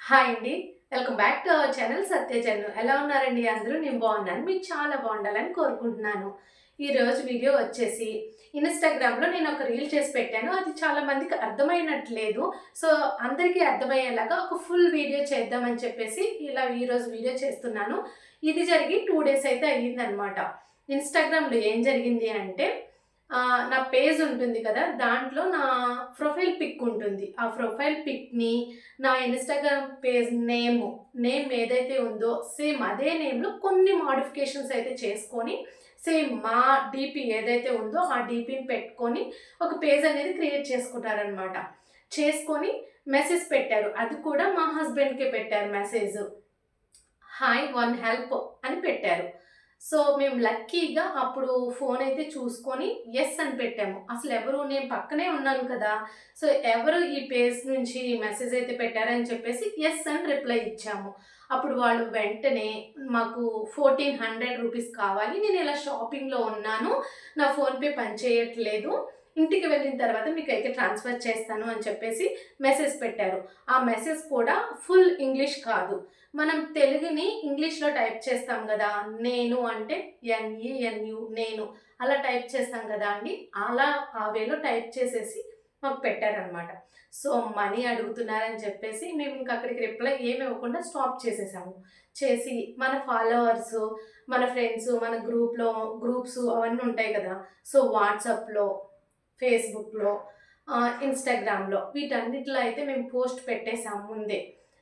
Hi అండి. Welcome back to our channel సత్యజను. ఎలా ఉన్నారండి అందరూ? నేను బాగున్నాను. మీరు చాలా బాగుండాలని కోరుకుంటున్నాను. ఈరోజు వీడియో వచ్చేసి ఇన్‌స్టాగ్రామ్‌లో నేను ఒక రీల్ చేసి పెట్టాను. అది చాలా మందికి అర్థమైనట్లేదు. సో, అందరికీ అర్థమయ్యేలాగా ఒక ఫుల్ వీడియో చేద్దామని చెప్పేసి ఇలా ఈరోజు వీడియో చేస్తున్నాను. ఇది జరిగి 2 డేస్ అయితే అయ్యిందనమాట. ఇన్‌స్టాగ్రామ్‌లో ఏం జరిగింది అంటే నా పేజ్ ఉంటుంది కదా! దాంట్లో నా ప్రొఫైల్ పిక్ ఉంటుంది. ఆ ప్రొఫైల్ పిక్‌ని నా ఇన్‌స్టాగ్రామ్ పేజ్ నేమ్ ఏదైతే ఉందో సేమ్ అదే నేమ్‌లో కొన్ని మోడిఫికేషన్స్ అయితే చేసుకొని, సేమ్ మా డీపీ ఏదైతే ఉందో ఆ డీపీని పెట్టుకొని ఒక పేజ్ అనేది క్రియేట్ చేసుకున్నారనమాట. చేసుకొని మెసేజ్ పెట్టారు. అది కూడా మా హస్బెండ్‌కే పెట్టారు మెసేజు. హాయ్ వన్ హెల్ప్ అని పెట్టారు. సో, మేము లక్కీగా అప్పుడు ఫోనయితే చూసుకొని యెస్ అని పెట్టాము. అసలెవరు నేను పక్కనే ఉన్నాను కదా! సో, ఎవరు ఈ పేజ్ నుంచి మెసేజ్ అయితే పెట్టారని చెప్పేసి యెస్ అని రిప్లై ఇచ్చాము. అప్పుడు వాళ్ళు వెంటనే మాకు రూ. 1400 కావాలి. నేనిలా షాపింగ్‌లో ఉన్నాను. నా ఫోన్‌పే పనిచేయట్లేదు. ఇంటికి వెళ్ళిన తర్వాత మీకైతే ట్రాన్స్‌ఫర్ చేస్తాను అని చెప్పేసి మెసేజ్ పెట్టారు. ఆ మెసేజ్ కూడా ఫుల్ ఇంగ్లీష్ కాదు. మనం తెలుగుని ఇంగ్లీష్‌లో టైప్ చేస్తాం గదా! నేను అంటే ఎన్‌ఈ-ఎన్‌యు నేను అలా టైప్ చేస్తాం గదా అండి. అలా ఆ వేలో టైప్ చేసేసి మాకు పెట్టారనమాట. సో, మనీ అడుగుతున్నారని చెప్పేసి మేము ఇంక అక్కడికి రిప్లై ఏమి ఇవ్వకుండా స్టాప్ చేసేసాము. చేసి మన ఫాలోవర్సు, మన ఫ్రెండ్సు, మన గ్రూప్స్ అవన్నీ ఉంటాయి కదా! సో, వాట్సాప్‌లో, ఫేస్‌బుక్‌లో, ఇన్‌స్టాగ్రామ్‌లో వీటన్నిటిలో అయితే మేము పోస్ట్ పెట్టేసాం ముందే.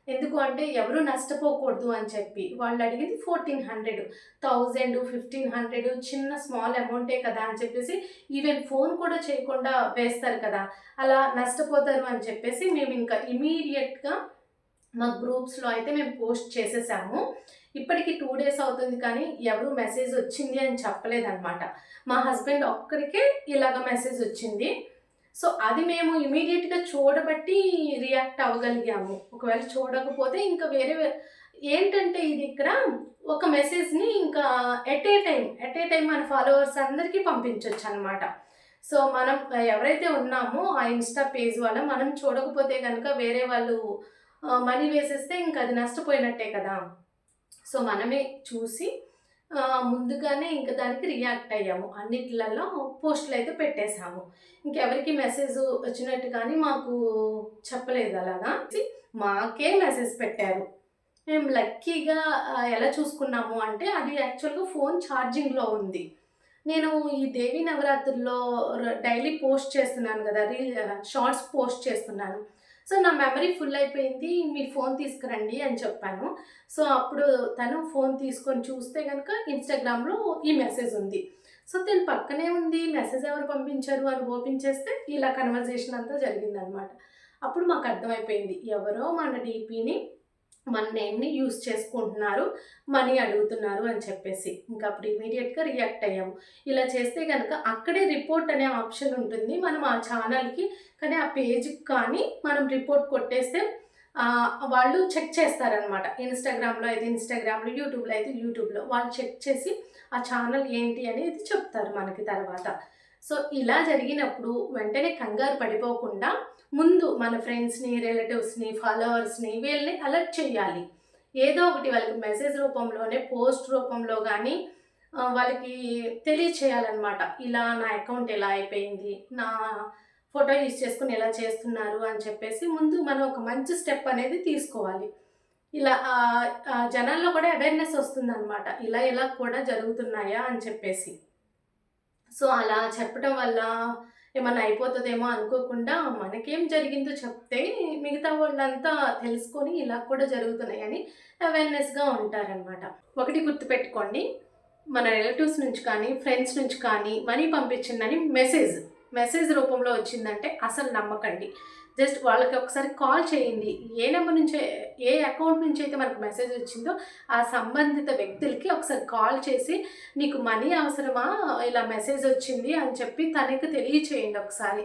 ఎందుకు అంటే ఎవరు నష్టపోకూడదు అని చెప్పి. వాళ్ళడిగింది 1400 1000, 1500 చిన్న స్మాల్ అమౌంటే కదా అని చెప్పేసి ఈవెన్ ఫోన్ కూడా చేయకుండా వేస్తారు కదా! అలా నష్టపోతారు అని చెప్పేసి మేమింకా ఇమ్మీడియేట్‌గా మా గ్రూప్స్‌లో అయితే మేము పోస్ట్ చేసేసాము. ఇప్పటికి 2 డేస్ అవుతుంది కానీ ఎవరు మెసేజ్ వచ్చింది అని చెప్పలేదనమాట. మా హస్బెండ్ ఒక్కడికే ఇలాగ మెసేజ్ వచ్చింది. సో, అది మేము ఇమ్మీడియేట్‌గా చూడబట్టి రియాక్ట్ అవ్వగలిగాము. ఒకవేళ చూడకపోతే ఇంకా ఏంటంటే ఇది ఇక్కడ ఒక మెసేజ్‌ని ఇంకా ఎట్ ఏ టైమ్ మన ఫాలోవర్స్ అందరికీ పంపించొచ్చనమాట. సో, మనం ఎవరైతే ఉన్నామో ఆ ఇన్‌స్టా పేజ్ వాళ్ళం మనం చూడకపోతే గనక వేరే వాళ్ళు మనీ వేసేస్తే ఇంక అది నష్టపోయినట్టే కదా! సో, మనమే చూసి ముందుగానే ఇంక దానికి రియాక్ట్ అయ్యాము. అన్నిట్లలో పోస్టులయితే పెట్టేసాము. ఇంకెవరికీ మెసేజు వచ్చినట్టు కానీ మాకు చెప్పలేదు అలాగా. మాకే మెసేజ్ పెట్టారు. మేము లక్కీగా ఎలా చూసుకున్నాము అంటే అది యాక్చువల్‌గా ఫోన్ ఛార్జింగ్‌లో ఉంది. నేను ఈ దేవీ నవరాత్రుల్లో డైలీ పోస్ట్ చేస్తున్నాను గదా! షార్ట్స్ పోస్ట్ చేస్తున్నాను. సో, నా మెమరీ ఫుల్ అయిపోయింది. మీరు ఫోన్ తీసుకురండి అని చెప్పాను. సో, అప్పుడు తను ఫోన్ తీసుకొని చూస్తే గనక ఇన్‌స్టాగ్రామ్‌లో ఈ మెసేజ్ ఉంది. సో, తను పక్కనే ఉంది. మెసేజ్ ఎవరు పంపించారు అని ఓపెన్ చేస్తే ఇలా కన్వర్జేషన్ అంతా జరిగిందనమాట. అప్పుడు మాకు అర్థమైపోయింది. ఎవరో మన డీపీని మన నేమ్‌ని యూజ్ చేసుకుంటున్నారు. మనీ అడుగుతున్నారు అని చెప్పేసి. ఇంకా అప్పుడు ఇమ్మీడియేట్‌గా రియాక్ట్ అయ్యాము. ఇలా చేస్తే గనక అక్కడే రిపోర్ట్ అనే ఆప్షన్ ఉంటుంది. మనం ఆ ఛానల్‌కి కానీ ఆ పేజ్‌కి కానీ మనం రిపోర్ట్ కొట్టేస్తే వాళ్ళు చెక్ చేస్తారనమాట. ఇన్‌స్టాగ్రామ్‌లో అయితే ఇన్‌స్టాగ్రామ్‌లో, యూట్యూబ్‌లో అయితే యూట్యూబ్‌లో. వాళ్ళు చెక్ చేసి ఆ ఛానల్ ఏంటి అనేది చెప్తారు మనకి తర్వాత. సో, ఇలా జరిగినప్పుడు వెంటనే కంగారు పడిపోకుండా ముందు మన ఫ్రెండ్స్‌ని, రిలేటివ్స్‌ని, ఫాలోవర్స్‌ని వీళ్ళని అలర్ట్ చేయాలి. ఏదో ఒకటి వాళ్ళకి మెసేజ్ రూపంలోనే, పోస్ట్ రూపంలో గానీ వాళ్ళకి తెలియచేయాలనమాట. ఇలా నా అకౌంట్ ఇలా అయిపోయింది. నా ఫోటో యూజ్ చేసుకొని ఇలా చేస్తున్నారు అని చెప్పేసి ముందు మనం ఒక మంచి స్టెప్ అనేది తీసుకోవాలి. ఇలా జనాల్లో కూడా అవేర్‌నెస్ వస్తుందనమాట. ఇలా కూడా జరుగుతున్నాయా అని చెప్పేసి. సో, అలా చెప్పటం వల్ల ఏమన్నా అయిపోతదేమో అనుకోకుండా మనకేం జరిగిందో చెప్తే మిగతా వాళ్ళంతా తెలుసుకొని ఇలా కూడా జరుగుతున్నాయని అవేర్‌నెస్‌గా ఉంటారనమాట. ఒకటి గుర్తుపెట్టుకోండి. మన రిలేటివ్స్ నుంచి కానీ, ఫ్రెండ్స్ నుంచి కానీ మనీ పంపించిందని మెసేజ్ రూపంలో వచ్చిందంటే అసలు నమ్మకండి. జస్ట్ వాళ్ళకి ఒకసారి కాల్ చేయండి. ఏ నెంబర్ నుంచే ఏ అకౌంట్ నుంచి అయితే మనకు మెసేజ్ వచ్చిందో ఆ సంబంధిత వ్యక్తులకి ఒకసారి కాల్ చేసి నీకు మనీ అవసరమా? ఇలా మెసేజ్ వచ్చింది అని చెప్పి తనకి తెలియచేయండి ఒకసారి.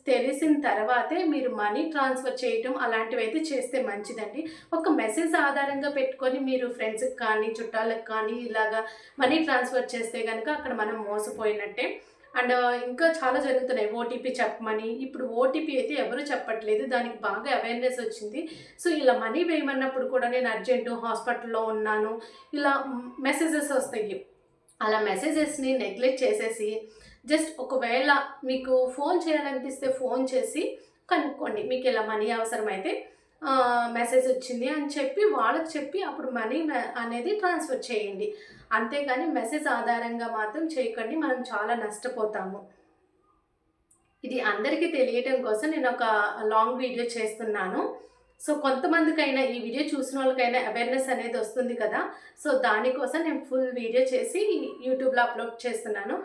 తెలిసిన తర్వాతే మీరు మనీ ట్రాన్స్‌ఫర్ చేయటం అలాంటివైతే చేస్తే మంచిదండి. ఒక మెసేజ్ ఆధారంగా పెట్టుకొని మీరు ఫ్రెండ్స్‌కి కానీ, చుట్టాలకు కానీ ఇలాగా మనీ ట్రాన్స్‌ఫర్ చేస్తే గనక అక్కడ మనం మోసపోయినట్టే. అండ్ ఇంకా చాలా జరుగుతున్నాయి. ఓటీపీ చెప్పమని. ఇప్పుడు ఓటీపీ అయితే ఎవరు చెప్పట్లేదు. దానికి బాగా అవేర్‌నెస్ వచ్చింది. సో, ఇలా మనీ వేయమన్నప్పుడు కూడా నేను అర్జెంటు హాస్పిటల్‌లో ఉన్నాను. ఇలా మెసేజెస్ వస్తాయి. అలా మెసేజెస్‌ని నెగ్లెక్ట్ చేసేసి జస్ట్ ఒకవేళ మీకు ఫోన్ చేయాలనిపిస్తే ఫోన్ చేసి కనుక్కోండి. మీకు ఇలా మనీ అవసరమైతే మెసేజ్ వచ్చింది అని చెప్పి వాళ్ళకి చెప్పి అప్పుడు మనీ అనేది ట్రాన్స్ఫర్ చేయండి. అంతేగాని మెసేజ్ ఆధారంగా మాత్రం చేయకండి. మనం చాలా నష్టపోతాము. ఇది అందరికీ తెలియటం కోసం నేను ఒక లాంగ్ వీడియో చేస్తున్నాను. సో, కొంతమందికైనా ఈ వీడియో చూసిన వాళ్ళకైనా అవేర్‌నెస్ అనేది వస్తుంది కదా! సో, దానికోసం నేను ఫుల్ వీడియో చేసి యూట్యూబ్‌లో అప్‌లోడ్ చేస్తున్నాను.